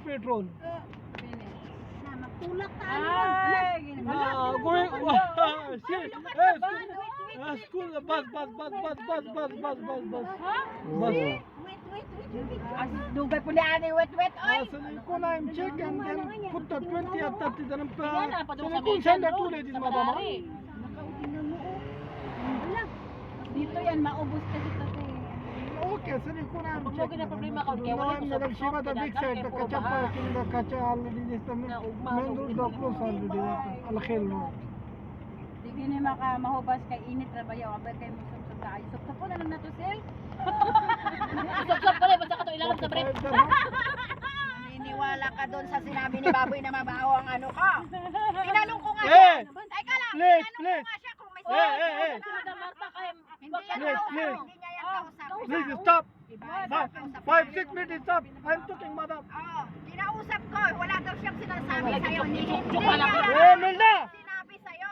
petrol. Magtulak tayo. Going, shit. School, bus. Dugay po ni Ani, wet, oy. Sa likod na yung check and then put the 20 at 30 na lang pa. Tingnan na, padung Sa sa likod, Medan saan na Road, tuloy din sa madama? Madari. Dito yan, maubos kasi ito. Okay, sa likod na yung Kung check. mo na problema ka, kaya Now wala I'm ko Madam Shiva, the big side, the kacha parking, the kacha already is the main road, the close already. Alakhel road. Di gini mahubas kay init trabayo, abay kay musok kayo. Suksok po na lang nato, Sil. Usap-usap ka rin, basta ka ito ilalim sa brief. Naniniwala ka doon sa sinabi ni Baboy na mabaho ang ano ko. Tinanong ko nga Eh, siya. Ay ka lang, please, tinanong ko please. nga siya kung may Eh, eh, eh. Madam Marta, kaya Hindi wag ka yan na. kausap, please. hindi niya yan kausap. Please stop. Diba? 5-6 minutes stop. I'm talking, madam. Oo, kinausap ko, wala daw siyang sinasabi Wala, sa'yo. Hindi joke ka lang. Eh, Milda! sinabi sa'yo.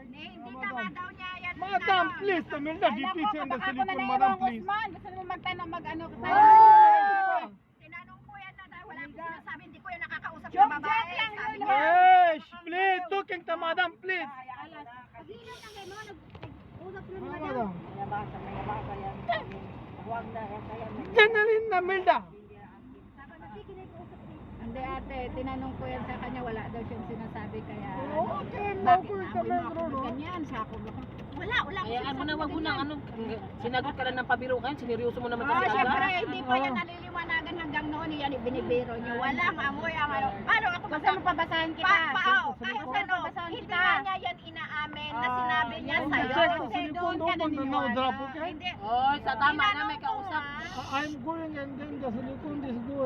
Hindi tama daw niya yan. Madam, please. Milda, DPC and the silicon, madam, please. Gusto mo magtanong mag-ano ka sa'yo? Eh, Tinanong ko yan na dahil wala akong sinasabi, hindi ko yan nakakausap ng babae. Sabi niya. please, talking to madam, please. Madam. Janalin na, Milda. Hindi ate, tinanong ko yan sa kanya, wala daw siyang sinasabi kaya Okay, bakit no, namin no, mo no, no. ganyan, sako ba ka? Wala Kaya mo na, wag mo na, ano, sinagot ka lang ng pabiro kayo, sineryoso mo naman Oh, kasi syempre, agad. hindi pa yan naliliwanagan hanggang noon, yan binibiro niyo. Walang amoy ang ano. Paano ako basta mo pabasahin kita? Kahit ano, hindi nga niya yan inaamin na sinabi niya sa'yo. Check, Kasi silicon, doon ka open the now naniniwala. drop, okay? Hindi. Oy, sa tama na, may Tinanong ko kausap. nga. I'm going and then the silicon is going.